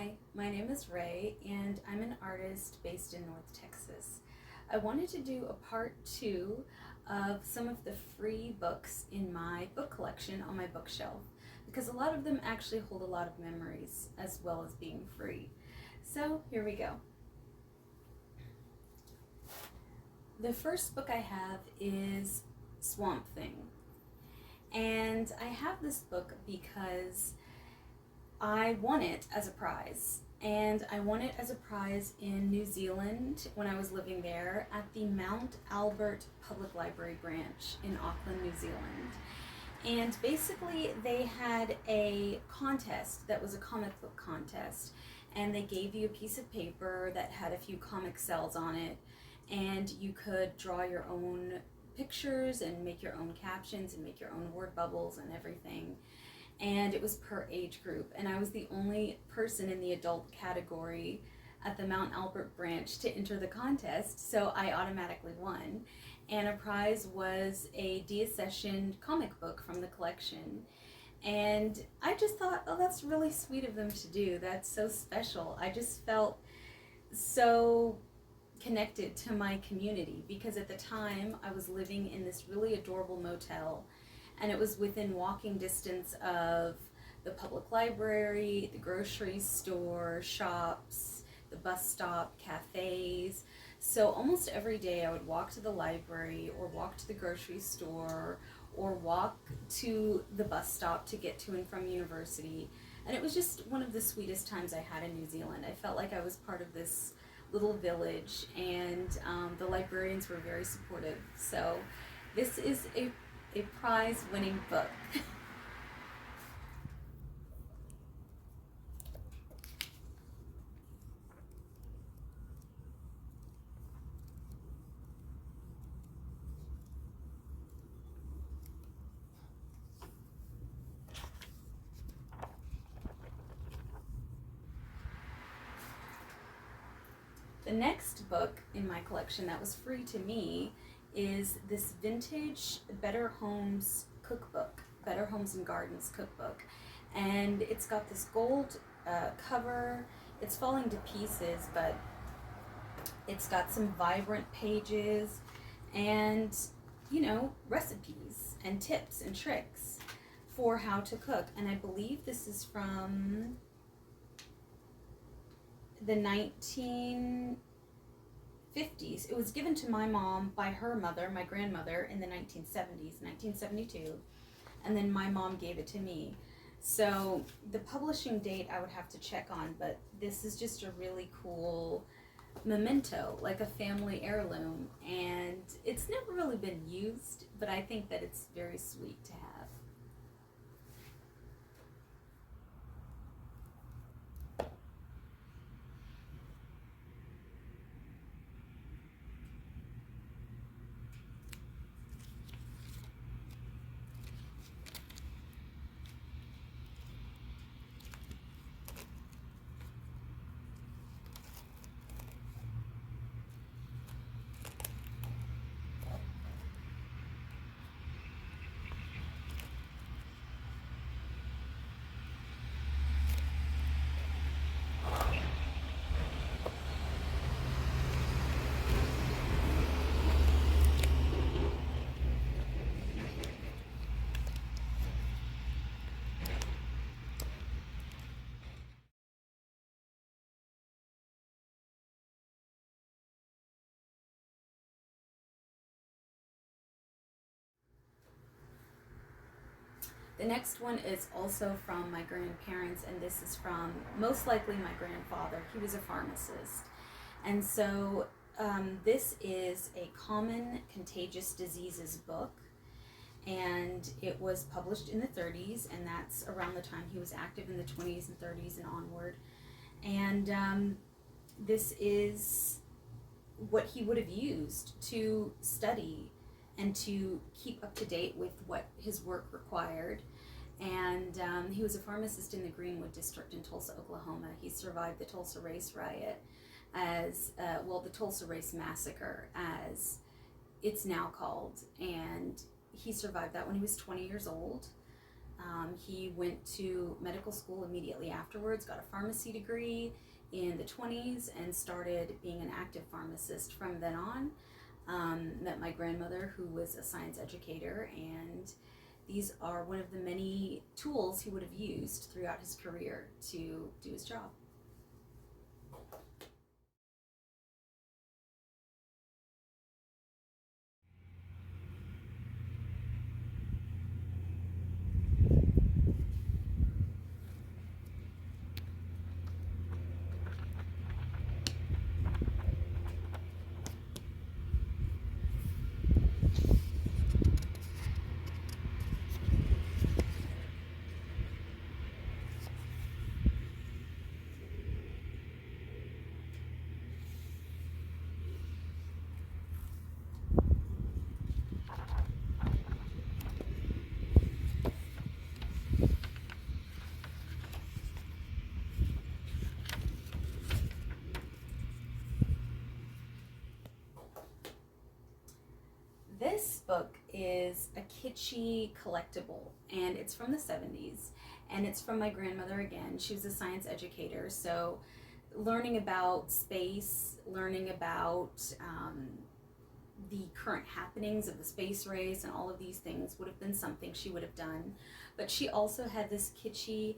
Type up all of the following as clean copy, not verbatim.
Hi, my name is Ray, and I'm an artist based in North Texas. I wanted to do a part two of some of the free books in my book collection on my bookshelf because a lot of them actually hold a lot of memories as well as being free. So here we go. The first book I have is Swamp Thing, and I have this book because I won it as a prize. And I won it as a prize in New Zealand when I was living there at the Mount Albert Public Library branch in Auckland, New Zealand. And basically, they had a contest that was a comic book contest. And they gave you a piece of paper that had a few comic cells on it. And you could draw your own pictures and make your own captions and make your own word bubbles and everything. And it was per age group, and I was the only person in the adult category at the Mount Albert branch to enter the contest, so I automatically won. And a prize was a deaccessioned comic book from the collection. And I just thought, oh, that's really sweet of them to do. That's so special. I just felt so connected to my community because at the time I was living in this really adorable motel, and it was within walking distance of the public library, the grocery store, shops, the bus stop, cafes. So almost every day I would walk to the library or walk to the grocery store or walk to the bus stop to get to and from university. And it was just one of the sweetest times I had in New Zealand. I felt like I was part of this little village, and the librarians were very supportive. So this is a prize-winning book. The next book in my collection that was free to me is this vintage Better Homes cookbook, Better Homes and Gardens cookbook. And it's got this gold cover. It's falling to pieces, but it's got some vibrant pages and, recipes and tips and tricks for how to cook. And I believe this is from the 1950s. It was given to my mom by her mother, my grandmother, in the 1970s, 1972, and then my mom gave it to me. So the publishing date I would have to check on, but this is just a really cool memento, like a family heirloom, and it's never really been used, but I think that it's very sweet to have. The next one is also from my grandparents, and this is from most likely my grandfather. He was a pharmacist. And so this is a common contagious diseases book, and it was published in the 30s, and that's around the time he was active in the 20s and 30s and onward. And this is what he would have used to study and to keep up to date with what his work required. And he was a pharmacist in the Greenwood district in Tulsa, Oklahoma. He survived the Tulsa Race Riot the Tulsa Race Massacre, as it's now called. And he survived that when he was 20 years old. He went to medical school immediately afterwards, got a pharmacy degree in the 20s, and started being an active pharmacist from then on. Met my grandmother, who was a science educator, and these are one of the many tools he would have used throughout his career to do his job. This book is a kitschy collectible, and it's from the 70s, and it's from my grandmother again. She was a science educator, so learning about space, learning about the current happenings of the space race and all of these things would have been something she would have done. But she also had this kitschy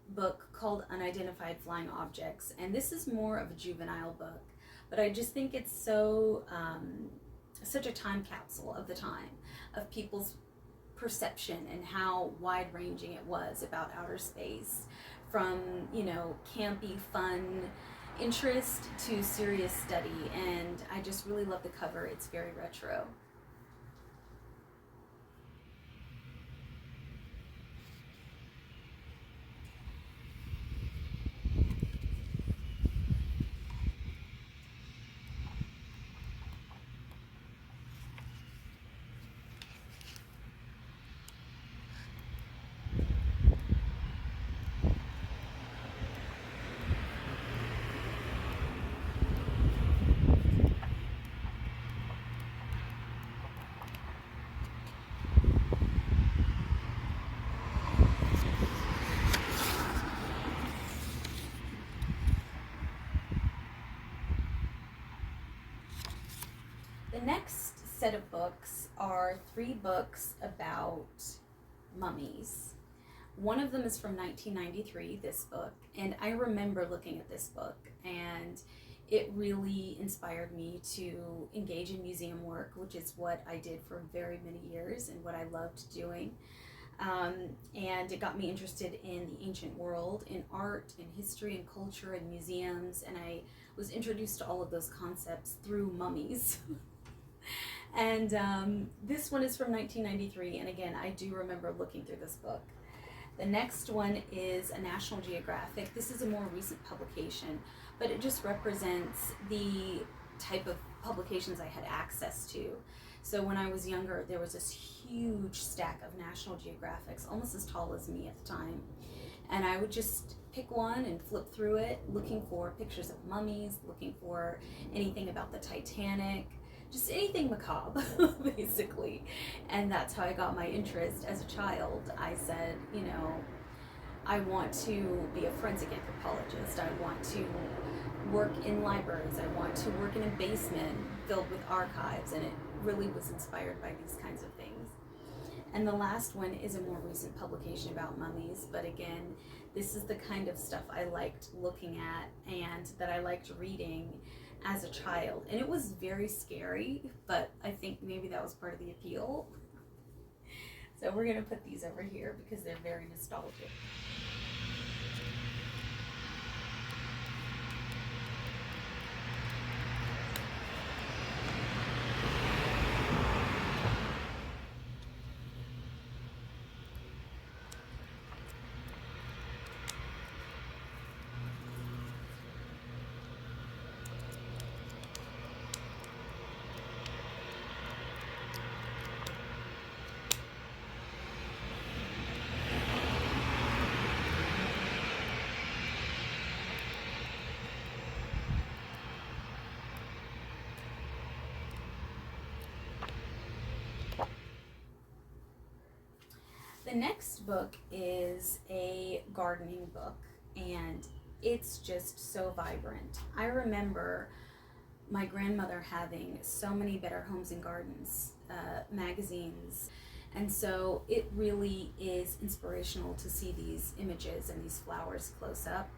book called Unidentified Flying Objects, and this is more of a juvenile book, but I just think it's such a time capsule of the time, of people's perception and how wide ranging it was about outer space, from, campy, fun interest to serious study. And I just really love the cover. It's very retro. The next set of books are 3 books about mummies. One of them is from 1993, this book, and I remember looking at this book, and it really inspired me to engage in museum work, which is what I did for very many years and what I loved doing. And it got me interested in the ancient world, in art, in history and culture and museums, and I was introduced to all of those concepts through mummies. And this one is from 1993, and again, I do remember looking through this book. The next one is a National Geographic. This is a more recent publication, but it just represents the type of publications I had access to. So when I was younger, there was this huge stack of National Geographics, almost as tall as me at the time. And I would just pick one and flip through it, looking for pictures of mummies, looking for anything about the Titanic, just anything macabre, basically. And that's how I got my interest as a child. I said, I want to be a forensic anthropologist. I want to work in libraries. I want to work in a basement filled with archives. And it really was inspired by these kinds of things. And the last one is a more recent publication about mummies. But again, this is the kind of stuff I liked looking at and that I liked reading as a child. And it was very scary, but I think maybe that was part of the appeal. So we're going to put these over here because they're very nostalgic. The next book is a gardening book, and it's just so vibrant. I remember my grandmother having so many Better Homes and Gardens magazines, and so it really is inspirational to see these images and these flowers close up.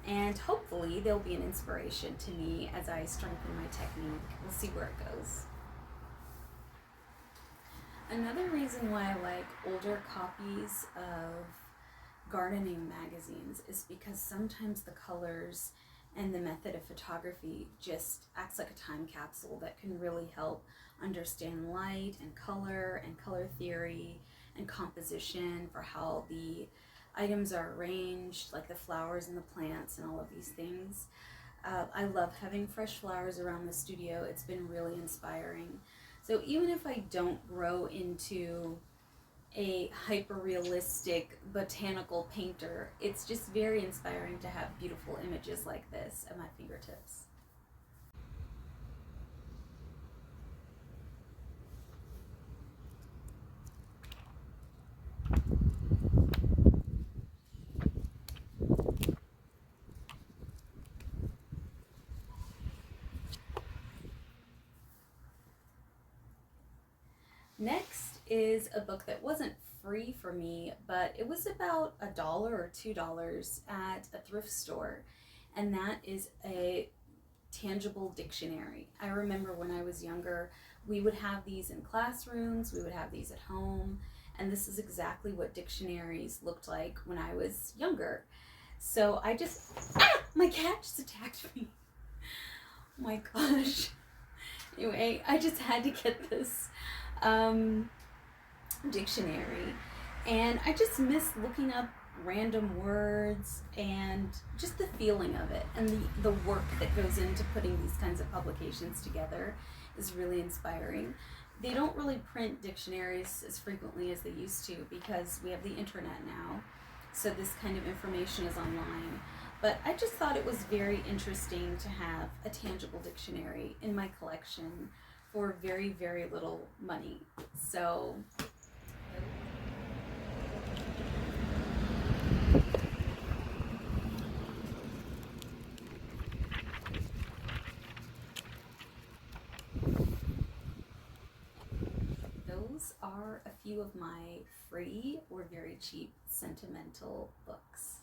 And hopefully, they'll be an inspiration to me as I strengthen my technique. We'll see where it goes. Another reason why I like older copies of gardening magazines is because sometimes the colors and the method of photography just acts like a time capsule that can really help understand light and color theory and composition for how the items are arranged, like the flowers and the plants and all of these things. I love having fresh flowers around the studio. It's been really inspiring. So even if I don't grow into a hyper-realistic botanical painter, it's just very inspiring to have beautiful images like this at my fingertips. Next is a book that wasn't free for me, but it was about $1 or $2 at a thrift store, and that is a tangible dictionary. I remember when I was younger, we would have these in classrooms, we would have these at home, and this is exactly what dictionaries looked like when I was younger. So I just, my cat just attacked me. Oh my gosh. Anyway, I just had to get this um, dictionary, and I just miss looking up random words and just the feeling of it, and the work that goes into putting these kinds of publications together is really inspiring. They don't really print dictionaries as frequently as they used to because we have the internet now, so this kind of information is online. But I just thought it was very interesting to have a tangible dictionary in my collection for very, very little money. So those are a few of my free or very cheap sentimental books.